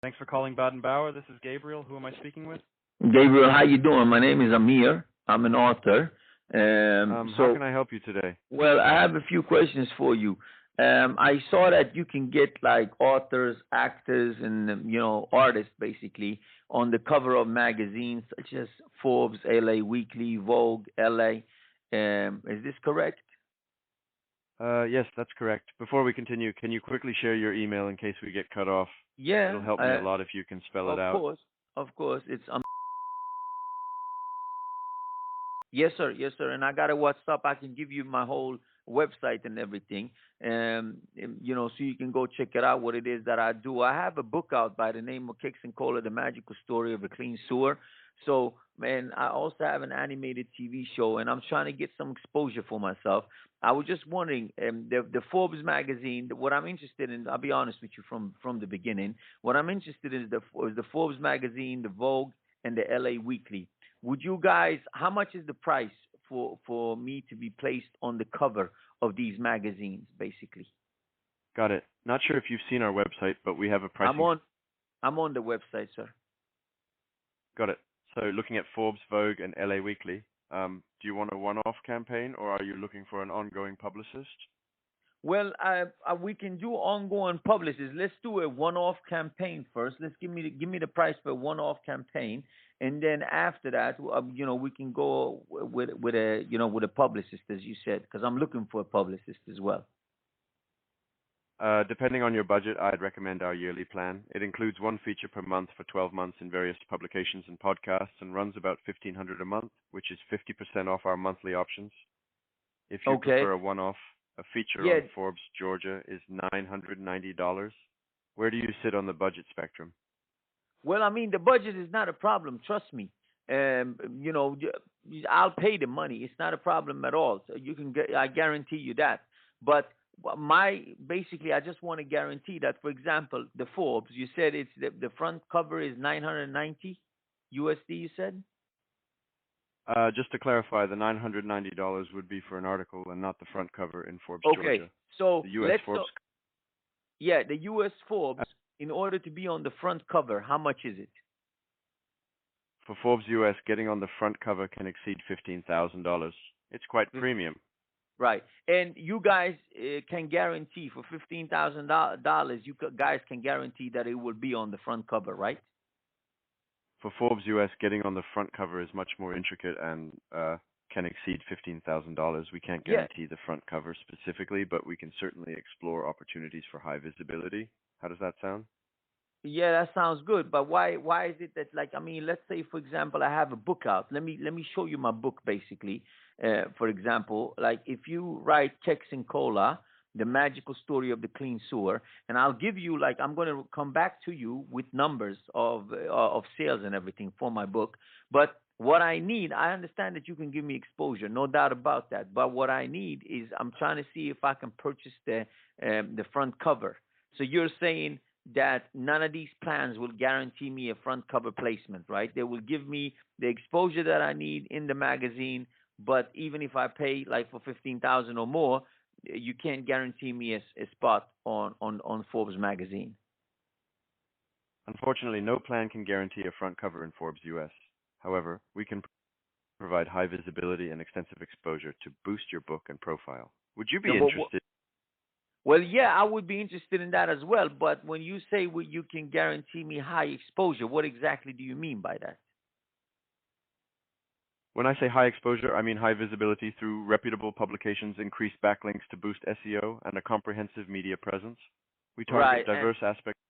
Thanks for calling Baden-Bauer. This is Gabriel. Who am I speaking with? Gabriel, how you doing? My name is Amir. I'm an author. How can I help you today? Well, I have a few questions for you. I saw that you can get like authors, actors, and artists basically on the cover of magazines such as Forbes, LA Weekly, Vogue, LA. Is this correct? Yes, that's correct. Before we continue, can you quickly share your email in case we get cut off? Yeah. It'll help me a lot if you can spell it Of out. course, of course. It's Yes, sir. Yes, sir. And I got a WhatsApp. I can give you my whole website and everything. So you can go check it out, what it is that I do. I have a book out by the name of Kicks and Cola, The Magical Story of a Clean Sewer. So, man, I also have an animated TV show, and I'm trying to get some exposure for myself. I was just wondering, the Forbes magazine, what I'm interested in, I'll be honest with you from the beginning, what I'm interested in is the Forbes magazine, the Vogue, and the LA Weekly. Would you guys, how much is the price for me to be placed on the cover of these magazines, basically? Got it. Not sure if you've seen our website, but we have a I'm pricing. on the website, sir. Got it. So looking at Forbes, Vogue, and LA Weekly, do you want a one-off campaign or are you looking for an ongoing publicist? Well, we can do ongoing publicists. Let's do a one-off campaign first. Let's give me the price for a one-off campaign, and then after that, we can go with a publicist, as you said, because I'm looking for a publicist as well. Depending on your budget, I'd recommend our yearly plan. It includes one feature per month for 12 months in various publications and podcasts and runs about $1,500 a month, which is 50% off our monthly options. If you prefer a one-off, a feature on Forbes Georgia is $990. Where do you sit on the budget spectrum? Well, I mean, the budget is not a problem. Trust me. I'll pay the money. It's not a problem at all. So I guarantee you that. But I just want to guarantee that, for example, the Forbes, you said it's the front cover is 990 USD. You said. Just to clarify, the $990 would be for an article and not the front cover in Forbes Okay, Georgia. so the U.S. Forbes. The U.S. Forbes, in order to be on the front cover, how much is it? For Forbes U.S., getting on the front cover can exceed $15,000. It's quite premium. Right, and you guys can guarantee for $15,000, you guys can guarantee that it will be on the front cover, right? For Forbes US, getting on the front cover is much more intricate and can exceed $15,000. We can't guarantee the front cover specifically, but we can certainly explore opportunities for high visibility. How does that sound? Yeah, that sounds good. But why is it that, like, I mean, let's say, for example, I have a book out. Let me show you my book, basically. For example, like if you write Kex and Cola, The Magical Story of the Clean Sewer, and I'll give you, like, I'm going to come back to you with numbers of sales and everything for my book. But what I need, I understand that you can give me exposure, no doubt about that. But what I need is I'm trying to see if I can purchase the front cover. So you're saying that none of these plans will guarantee me a front cover placement, right? They will give me the exposure that I need in the magazine, but even if I pay like for 15,000 or more, you can't guarantee me a spot on Forbes magazine. Unfortunately, no plan can guarantee a front cover in Forbes US. However, we can provide high visibility and extensive exposure to boost your book and profile. Would you be interested? Well, yeah, I would be interested in that as well. But when you say you can guarantee me high exposure, what exactly do you mean by that? When I say high exposure, I mean high visibility through reputable publications, increased backlinks to boost SEO, and a comprehensive media presence. We target diverse aspects.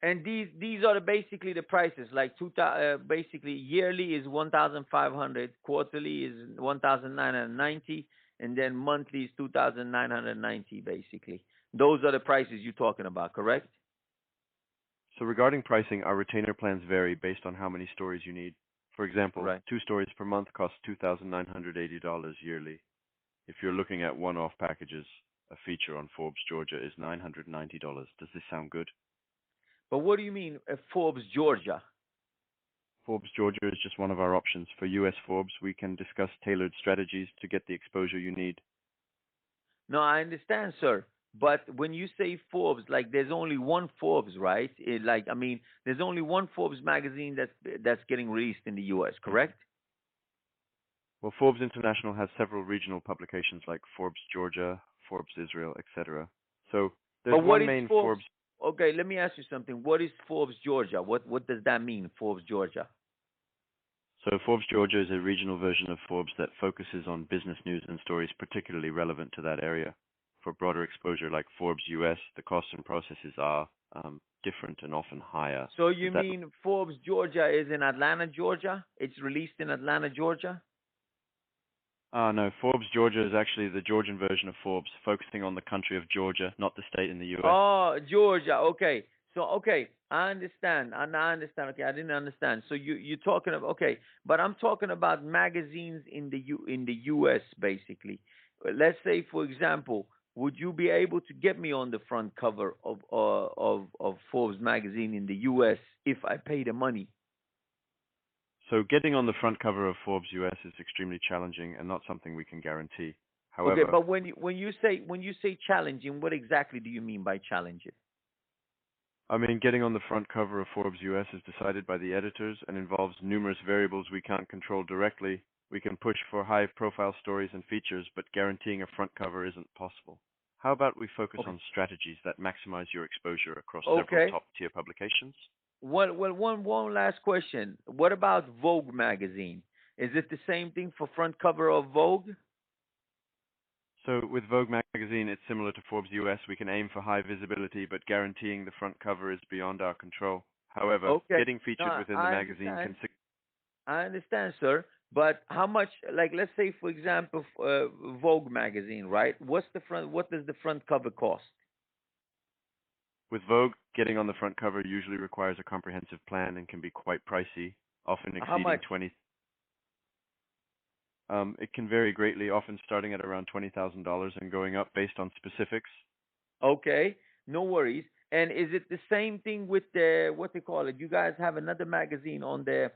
And these are basically the prices. Like basically yearly is 1,500, quarterly is 1,990, and then monthly is 2,990. Basically, those are the prices you're talking about, correct? So regarding pricing, our retainer plans vary based on how many stories you need. For example, 2 stories per month cost $2,980 yearly. If you're looking at one-off packages, a feature on Forbes Georgia is $990. Does this sound good? But what do you mean, Forbes Georgia? Forbes Georgia is just one of our options. For US Forbes, we can discuss tailored strategies to get the exposure you need. No, I understand, sir. But when you say Forbes, like there's only one Forbes, right? There's only one Forbes magazine that's getting released in the U.S. Correct? Well, Forbes International has several regional publications like Forbes Georgia, Forbes Israel, etc. So there's But what one is main Forbes? Forbes. Okay, let me ask you something. What is Forbes Georgia? What does that mean, Forbes Georgia? So Forbes Georgia is a regional version of Forbes that focuses on business news and stories particularly relevant to that area. For broader exposure like Forbes US, the costs and processes are different and often higher. So you Does that? mean Forbes Georgia is in Atlanta, Georgia? It's released in Atlanta, Georgia? No, Forbes Georgia is actually the Georgian version of Forbes, focusing on the country of Georgia, not the state in the US. Oh, Georgia. Okay. So okay, I understand. I understand. Okay, I didn't understand. So you're talking about okay, but I'm talking about magazines in the US basically. Let's say for example, would you be able to get me on the front cover of Forbes magazine in the US if I pay the money? So getting on the front cover of Forbes US is extremely challenging and not something we can guarantee. Okay, However, but when you say challenging, what exactly do you mean by challenging? I mean, getting on the front cover of Forbes US is decided by the editors and involves numerous variables we can't control directly. We can push for high-profile stories and features, but guaranteeing a front cover isn't possible. How about we focus Okay. on strategies that maximize your exposure across several Okay. top-tier publications? One last question. What about Vogue magazine? Is it the same thing for front cover of Vogue? So with Vogue magazine, it's similar to Forbes US. We can aim for high visibility, but guaranteeing the front cover is beyond our control. However, Okay. getting No, featured within the I magazine understand. can I understand, sir. But how much? Like, let's say, for example, Vogue magazine, right? What does the front cover cost? with Vogue, getting on the front cover usually requires a comprehensive plan and can be quite pricey, often How exceeding much? 20. It can vary greatly, often starting at around $20,000 and going up based on specifics. Okay, no worries. And is it the same thing with the what they call it? You guys have another magazine on the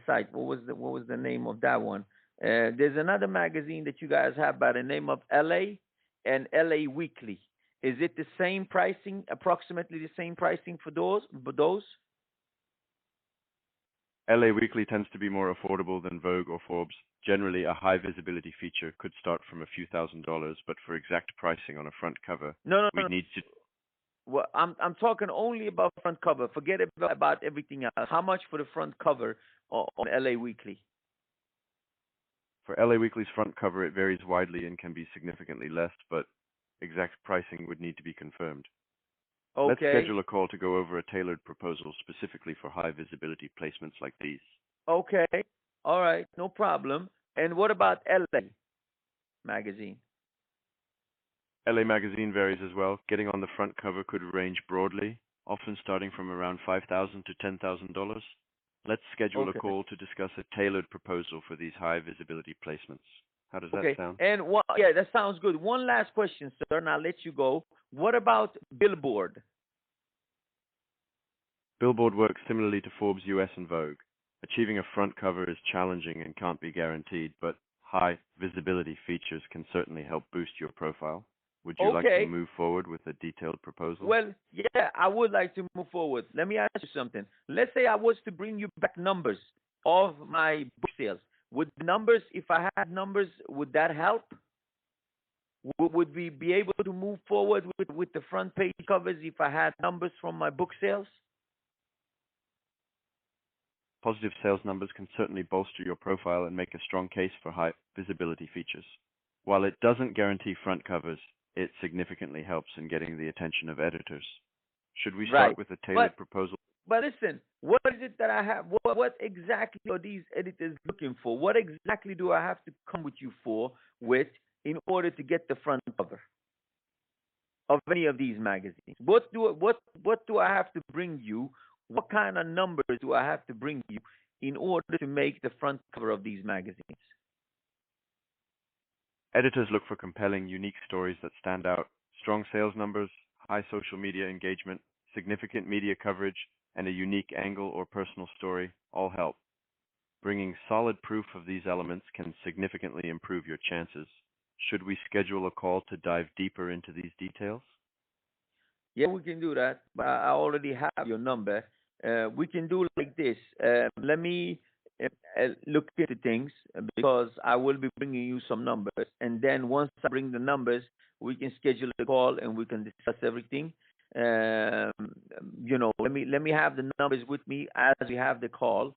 site. What was the name of that one? There's another magazine that you guys have by the name of LA and LA Weekly. Is it the same pricing, approximately the same pricing for those? For those? LA Weekly tends to be more affordable than Vogue or Forbes. Generally, a high visibility feature could start from a few $1,000s, but for exact pricing on a front cover, No, no, no. we'd need to. Well, I'm talking only about front cover. Forget about everything else. How much for the front cover on LA Weekly? For LA Weekly's front cover, it varies widely and can be significantly less, but exact pricing would need to be confirmed. Let's Okay. schedule a call to go over a tailored proposal specifically for high visibility placements like these. Okay. All right. No problem. And what about LA magazine? LA Magazine varies as well. Getting on the front cover could range broadly, often starting from around $5,000 to $10,000. Let's schedule a Okay. call to discuss a tailored proposal for these high visibility placements. How does that Okay. sound? And one, yeah, that sounds good. One last question, sir, and I'll let you go. What about Billboard? Billboard works similarly to Forbes US and Vogue. Achieving a front cover is challenging and can't be guaranteed, but high visibility features can certainly help boost your profile. Would you like to Okay. move forward with a detailed proposal? Well, yeah, I would like to move forward. Let me ask you something. Let's say I was to bring you back numbers of my book sales. Would the numbers, if I had numbers, would that help? Would we be able to move forward with the front page covers if I had numbers from my book sales? Positive sales numbers can certainly bolster your profile and make a strong case for high visibility features. While it doesn't guarantee front covers, it significantly helps in getting the attention of editors. Should we start Right. with a But tailored proposal? but listen, what is it that I have? What exactly are these editors looking for? What exactly do I have to come with you with in order to get the front cover of any of these magazines? What do I have to bring you? What kind of numbers do I have to bring you in order to make the front cover of these magazines? Editors look for compelling, unique stories that stand out, strong sales numbers, high social media engagement, significant media coverage, and a unique angle or personal story all help. Bringing solid proof of these elements can significantly improve your chances. Should we schedule a call to dive deeper into these details? Yeah, we can do that. But I already have your number. We can do like this. Let me look into things because I will be bringing you some numbers, and then once I bring the numbers, we can schedule a call and we can discuss everything. Um, let me have the numbers with me as we have the call.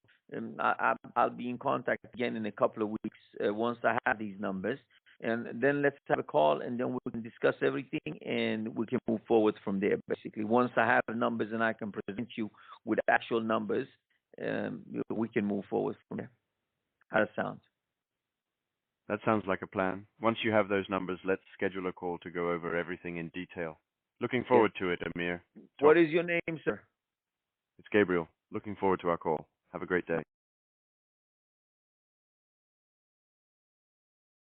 I'll be in contact again in a couple of weeks once I have these numbers, and then let's have a call, and then we can discuss everything, and we can move forward from there. Basically, once I have the numbers and I can present you with actual numbers, we can move forward from there. How does that sound? That sounds like a plan. Once you have those numbers, let's schedule a call to go over everything in detail. Looking Yes. forward to it, Amir. What is your name, sir? It's Gabriel. Looking forward to our call. Have a great day.